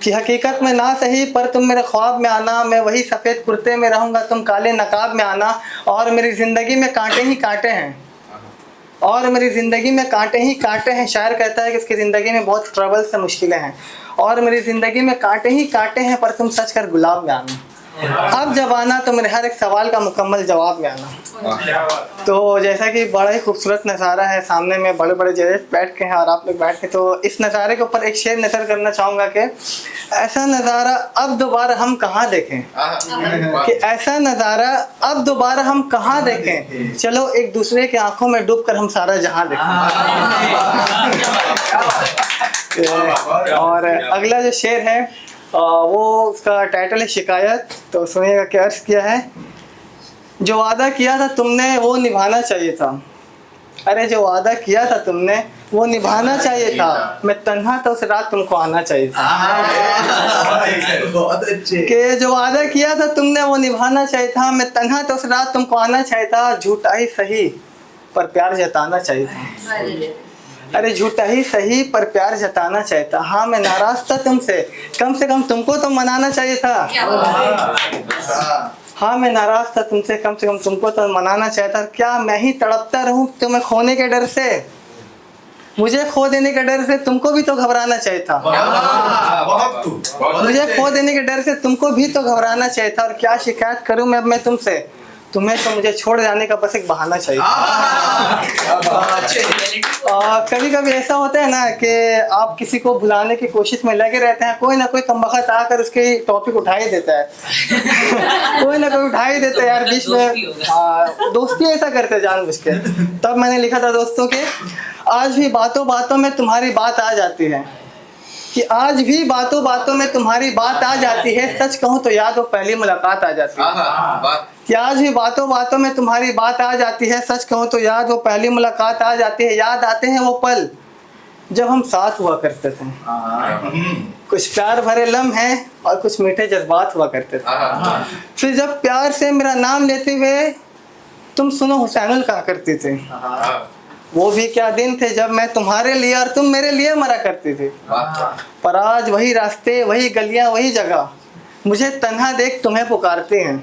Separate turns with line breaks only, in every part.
कि हकीकत में ना सही पर तुम मेरे ख्वाब में आना, मैं वही सफ़ेद कुर्ते में रहूँगा, तुम काले नकाब में आना। और मेरी ज़िंदगी में कांटे ही कांटे हैं, और मेरी ज़िंदगी में कांटे ही कांटे हैं। शायर कहता है कि उसकी ज़िंदगी में बहुत ट्रबल से मुश्किलें हैं, और मेरी ज़िंदगी में कांटे ही कांटे हैं, पर तुम सच कर गुलाब में आना। अब जब आना तो मेरे हर एक सवाल का मुकम्मल जवाब में आना। तो जैसा कि बड़ा ही खूबसूरत नज़ारा है, सामने में बड़े बड़े जजेस बैठ के हैं और आप लोग बैठ के, तो इस नज़ारे के ऊपर एक शेर नज़र करना चाहूँगा कि ऐसा नज़ारा अब दोबारा हम कहाँ देखें, कि ऐसा नज़ारा अब दोबारा हम कहाँ देखें, चलो एक दूसरे के आंखों में डूब कर हम सारा जहां देखें। और अगला जो शेर है वो उसका टाइटल है शिकायत। तो सुनिएगा क्या अर्ज़ किया है। जो वादा किया था तुमने वो निभाना चाहिए था, अरे जो वादा किया था तुमने वो निभाना चाहिए था, मैं तन्हा था उस रात तुमको आना चाहिए था।
बहुत अच्छे।
कि जो वादा किया था तुमने वो निभाना चाहिए था, मैं तन्हा था उस रात तुमको आना चाहिए था। झूठा ही सही पर प्यार जताना चाहिए था, अरे झूठा ही सही पर प्यार जताना चाहिए था। हाँ मैं नाराज था तुमसे, कम से कम तुमको तो मनाना चाहिए था। हाँ मैं नाराज था तुमसे, कम से कम तुमको तो मनाना चाहिए था। क्या मैं ही तड़पता रहूं तुम्हें खोने के डर से, मुझे खो देने के डर से तुमको भी तो घबराना चाहिए था। मुझे खो देने के डर से तुमको भी तो घबराना चाहिए था। और क्या शिकायत करूं मैं अब मैं तुमसे, तुम्हें तो मुझे छोड़ जाने का बस एक बहाना चाहिए। कभी कभी ऐसा होता है ना कि आप किसी को भुलाने की कोशिश में लगे रहते हैं, कोई ना कोई कमबख्त आकर उसके टॉपिक उठा ही देता है। कोई ना कोई उठा ही देता है यार बीच में। दोस्ती ऐसा करते जानबूझ के। तब मैंने लिखा था दोस्तों के, आज भी बातों बातों में तुम्हारी बात आ जाती है, कि आज भी बातों बातों में तुम्हारी बात आ जाती है। सच कहूँ तो याद वो पहली मुलाकात आ जाती है। कि आज भी बातों बातों में तुम्हारी बात आ जाती है, सच कहूँ तो याद वो पहली मुलाकात आ जाती है। याद आते हैं वो पल जब हम साथ हुआ करते थे, कुछ प्यार भरे लम्हे और कुछ मीठे जज्बात हुआ करते थे। फिर जब प्यार से मेरा नाम लेते हुए तुम सुनो हुसैनुल कहा करती थी, वो भी क्या दिन थे जब मैं तुम्हारे लिए और तुम मेरे लिए मरा करती थी। पर आज वही रास्ते वही गलियां वही जगह मुझे तन्हा देख तुम्हें पुकारते हैं।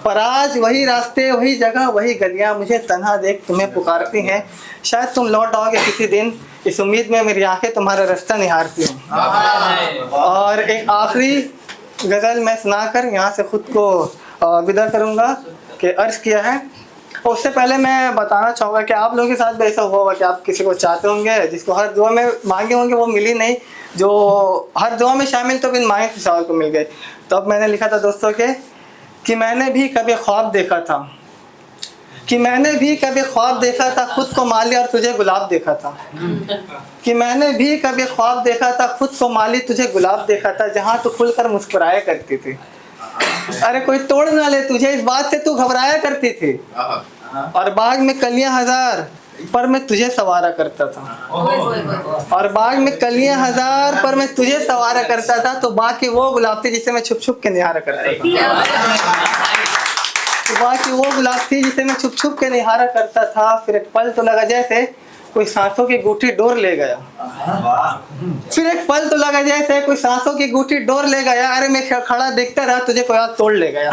पर आज वही रास्ते वही जगह वही गलियां मुझे तन्हा देख तुम्हें पुकारती हैं। शायद तुम लौट आओगे किसी दिन, इस उम्मीद में मेरी आंखें तुम्हारा रास्ता निहारती हैं। और एक आखिरी गज़ल मैं सुनाकर यहाँ से खुद को विदा करूँगा कि अर्ज़ किया है। उससे पहले मैं बताना चाहूँगा कि आप लोगों के साथ भी ऐसा हुआ होगा कि आप किसी को चाहते होंगे जिसको हर दुआ में मांगे होंगे वो मिली नहीं, जो हर दुआ में शामिल तो बिन मांगे किसी को मिल गए। तो अब मैंने लिखा था दोस्तों के कि मैंने भी कभी ख्वाब देखा था, कि मैंने भी कभी ख्वाब देखा था खुद को माली और तुझे गुलाब देखा था। कि मैंने भी कभी ख्वाब देखा था खुद को माली तुझे गुलाब देखा था, जहाँ तू खुलकर मुस्कुराया करती थी। अरे कोई तोड़ ना ले तुझे इस बात से तू घबराया करती थी। और बाग में कलियां हजार पर मैं तुझे सवारा करता था। और बाग में कलियां हजार पर मैं तुझे सवारा करता था। तो बाकी वो गुलाब थी जिसे मैं छुप छुप के निहारा करता था। तो बाकी वो गुलाब थी जिसे मैं छुप छुप के निहारा करता था। फिर एक पल तो लगा जैसे कोई सांसों की गूठी डोर ले गया। फिर एक पल तो लगा जैसे कोई सांसों की गूठी डोर ले गया। अरे मैं खड़ा देखता रहा तुझे कोई हाथ तोड़ ले गया।